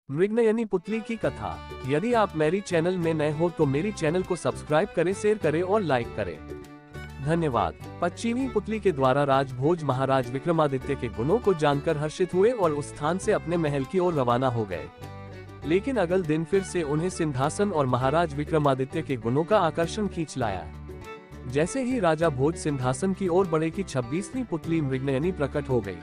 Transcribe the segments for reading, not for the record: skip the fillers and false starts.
मृगनयनी पुतली की कथा। यदि आप मेरी चैनल में नए हो तो मेरी चैनल को सब्सक्राइब करें, शेयर करें और लाइक करें। धन्यवाद। पश्चिमी पुतली के द्वारा राजभोज महाराज विक्रमादित्य के गुणों को जानकर हर्षित हुए और उस स्थान से अपने महल की ओर रवाना हो गए। लेकिन अगले दिन फिर से उन्हें सिंहासन और महाराज विक्रमादित्य के गुणों का आकर्षण खींच लाया। जैसे ही राजा भोज सिंहासन की ओर बढ़े की 26वीं पुतली मृगनयनी प्रकट हो गई।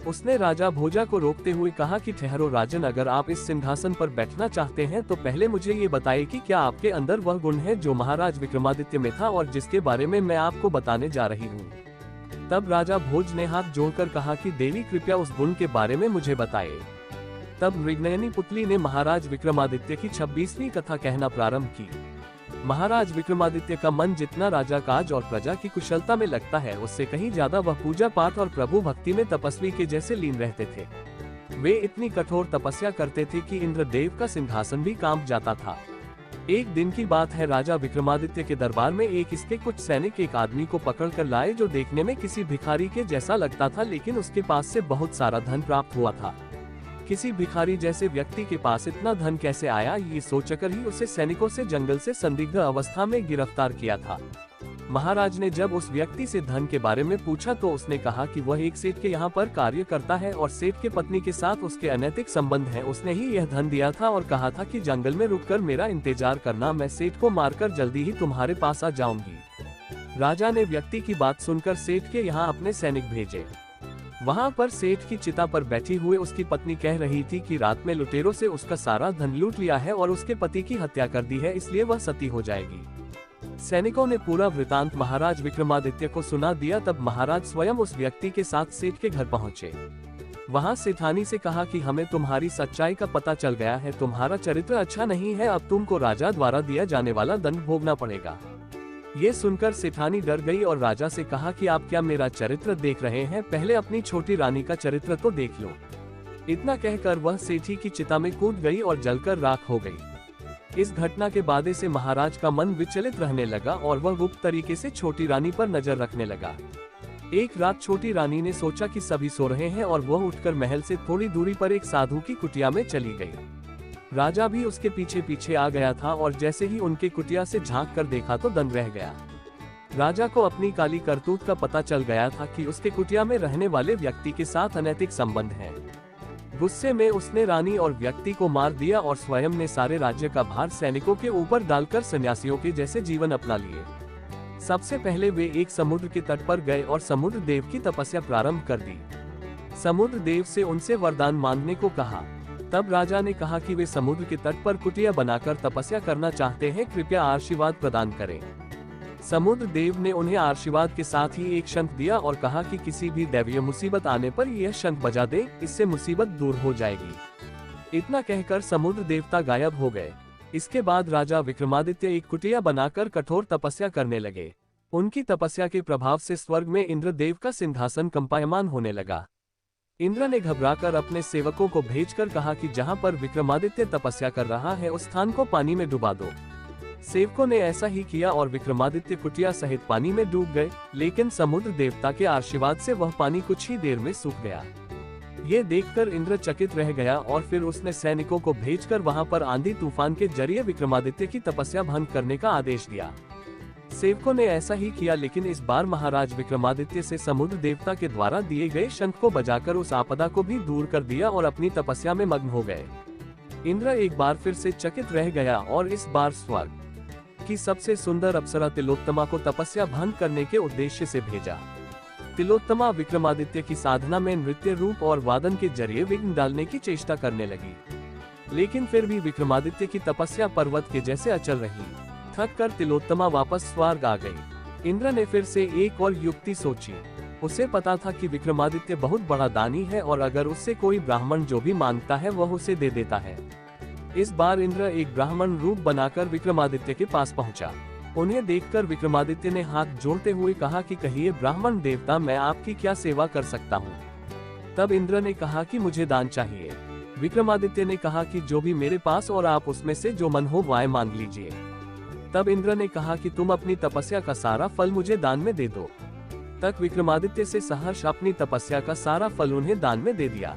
उसने राजा भोजा को रोकते हुए कहा कि ठहरो राजन, अगर आप इस सिंहासन पर बैठना चाहते हैं तो पहले मुझे ये बताइए कि क्या आपके अंदर वह गुण है जो महाराज विक्रमादित्य में था और जिसके बारे में मैं आपको बताने जा रही हूँ। तब राजा भोज ने हाथ जोड़कर कहा कि देवी कृपया उस गुण के बारे में मुझे बताइए। तब मृगनयनी पुतली ने महाराज विक्रमादित्य की 26वीं कथा कहना प्रारंभ की। महाराज विक्रमादित्य का मन जितना राजा काज और प्रजा की कुशलता में लगता है, उससे कहीं ज्यादा वह पूजा पाठ और प्रभु भक्ति में तपस्वी के जैसे लीन रहते थे। वे इतनी कठोर तपस्या करते थे कि इंद्रदेव का सिंहासन भी कांप जाता था। एक दिन की बात है, राजा विक्रमादित्य के दरबार में इसके कुछ सैनिक एक आदमी को पकड़ कर लाए जो देखने में किसी भिखारी के जैसा लगता था, लेकिन उसके पास से बहुत सारा धन प्राप्त हुआ था। किसी भिखारी जैसे व्यक्ति के पास इतना धन कैसे आया, ये सोचकर ही उसे सैनिकों से जंगल से संदिग्ध अवस्था में गिरफ्तार किया था। महाराज ने जब उस व्यक्ति से धन के बारे में पूछा तो उसने कहा कि वह एक सेठ के यहाँ पर कार्य करता है और सेठ के पत्नी के साथ उसके अनैतिक संबंध हैं। उसने ही यह धन दिया था और कहा था कि जंगल में रुककर मेरा इंतजार करना, मैं सेठ को मारकर जल्दी ही तुम्हारे पास आ जाऊंगी। राजा ने व्यक्ति की बात सुनकर सेठ के यहाँ अपने सैनिक भेजे। वहां पर सेठ की चिता पर बैठी हुए उसकी पत्नी कह रही थी कि रात में लुटेरों से उसका सारा धन लूट लिया है और उसके पति की हत्या कर दी है, इसलिए वह सती हो जाएगी। सैनिकों ने पूरा वृतांत महाराज विक्रमादित्य को सुना दिया। तब महाराज स्वयं उस व्यक्ति के साथ सेठ के घर पहुंचे। वहां सेठानी से कहा कि हमें तुम्हारी सच्चाई का पता चल गया है, तुम्हारा चरित्र अच्छा नहीं है, अब तुमको राजा द्वारा दिया जाने वाला दंड भोगना पड़ेगा। ये सुनकर सेठानी डर गई और राजा से कहा कि आप क्या मेरा चरित्र देख रहे हैं, पहले अपनी छोटी रानी का चरित्र तो देख लो। इतना कहकर वह सेठी की चिता में कूद गई और जलकर राख हो गई। इस घटना के बाद से महाराज का मन विचलित रहने लगा और वह गुप्त तरीके से छोटी रानी पर नजर रखने लगा। एक रात छोटी रानी ने सोचा कि सभी सो रहे हैं और वह उठकर महल से थोड़ी दूरी पर एक साधु की कुटिया में चली गई। राजा भी उसके पीछे पीछे आ गया था और जैसे ही उनके कुटिया से झांक कर देखा तो दंग रह गया। राजा को अपनी काली करतूत का पता चल गया था कि उसके कुटिया में रहने वाले व्यक्ति के साथ अनैतिक संबंध है। गुस्से में उसने रानी और व्यक्ति को मार दिया और स्वयं ने सारे राज्य का भार सैनिकों के ऊपर डालकर सन्यासियों के जैसे जीवन अपना लिए। सबसे पहले वे एक समुद्र के तट पर गए और समुद्र देव की तपस्या प्रारंभ कर दी। समुद्र देव से उनसे वरदान मांगने को कहा। तब राजा ने कहा कि वे समुद्र के तट पर कुटिया बनाकर तपस्या करना चाहते हैं, कृपया आशीर्वाद प्रदान करें। समुद्र देव ने उन्हें आशीर्वाद के साथ ही एक शंख दिया और कहा कि किसी भी दैवीय मुसीबत आने पर यह शंख बजा दे, इससे मुसीबत दूर हो जाएगी। इतना कहकर समुद्र देवता गायब हो गए। इसके बाद राजा विक्रमादित्य एक कुटिया बनाकर कठोर तपस्या करने लगे। उनकी तपस्या के प्रभाव से स्वर्ग में इंद्रदेव का सिंहासन कंपायमान होने लगा। इंद्र ने घबराकर अपने सेवकों को भेजकर कहा कि जहां पर विक्रमादित्य तपस्या कर रहा है उस स्थान को पानी में डुबा दो। सेवकों ने ऐसा ही किया और विक्रमादित्य कुटिया सहित पानी में डूब गए, लेकिन समुद्र देवता के आशीर्वाद से वह पानी कुछ ही देर में सूख गया। ये देखकर इंद्र चकित रह गया और फिर उसने सैनिकों को भेजकर वहां पर आंधी तूफान के जरिए विक्रमादित्य की तपस्या भंग करने का आदेश दिया। सेवकों ने ऐसा ही किया, लेकिन इस बार महाराज विक्रमादित्य से समुद्र देवता के द्वारा दिए गए शंख को बजाकर उस आपदा को भी दूर कर दिया और अपनी तपस्या में मग्न हो गए। इंद्र एक बार फिर से चकित रह गया और इस बार स्वर्ग की सबसे सुंदर अप्सरा तिलोत्तमा को तपस्या भंग करने के उद्देश्य से भेजा। तिलोत्तमा विक्रमादित्य की साधना में नृत्य रूप और वादन के जरिए विघ्न डालने की चेष्टा करने लगी, लेकिन फिर भी विक्रमादित्य की तपस्या पर्वत के जैसे अचल रही। थक कर तिलोत्तमा वापस स्वर्ग आ गई। इंद्र ने फिर से एक और युक्ति सोची। उसे पता था कि विक्रमादित्य बहुत बड़ा दानी है और अगर उससे कोई ब्राह्मण जो भी मांगता है वह उसे दे देता है। इस बार इंद्र एक ब्राह्मण रूप बनाकर विक्रमादित्य के पास पहुंचा। उन्हें देखकर विक्रमादित्य ने हाथ जोड़ते हुए कहा कि कहिए ब्राह्मण देवता, मैं आपकी क्या सेवा कर सकता हूँ। तब इंद्र ने कहा कि मुझे दान चाहिए। विक्रमादित्य ने कहा कि जो भी मेरे पास और आप उसमें से जो मन हो वह मांग लीजिए। तब इंद्र ने कहा कि तुम अपनी तपस्या का सारा फल मुझे दान में दे दो। तक विक्रमादित्य से सहर्ष अपनी तपस्या का सारा फल उन्हें दान में दे दिया।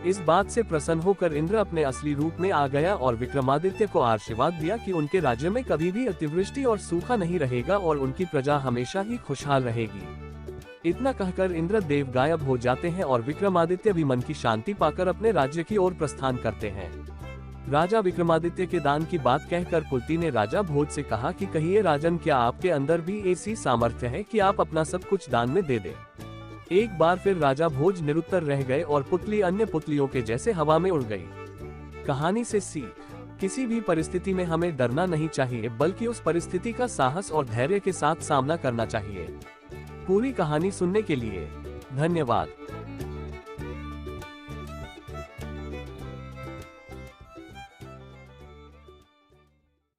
इस बात से प्रसन्न होकर इंद्र अपने असली रूप में आ गया और विक्रमादित्य को आशीर्वाद दिया कि उनके राज्य में कभी भी अतिवृष्टि और सूखा नहीं रहेगा और उनकी प्रजा हमेशा ही खुशहाल रहेगी। इतना कहकर इंद्र देव गायब हो जाते हैं और विक्रमादित्य भी मन की शांति पाकर अपने राज्य की ओर प्रस्थान करते हैं। राजा विक्रमादित्य के दान की बात कहकर कुंती ने राजा भोज से कहा कि कहिए राजन, क्या आपके अंदर भी ऐसी सामर्थ्य है कि आप अपना सब कुछ दान में दे दें। एक बार फिर राजा भोज निरुत्तर रह गए और पुतली अन्य पुतलियों के जैसे हवा में उड़ गई। कहानी से सीख, किसी भी परिस्थिति में हमें डरना नहीं चाहिए, बल्कि उस परिस्थिति का साहस और धैर्य के साथ सामना करना चाहिए। पूरी कहानी सुनने के लिए धन्यवाद।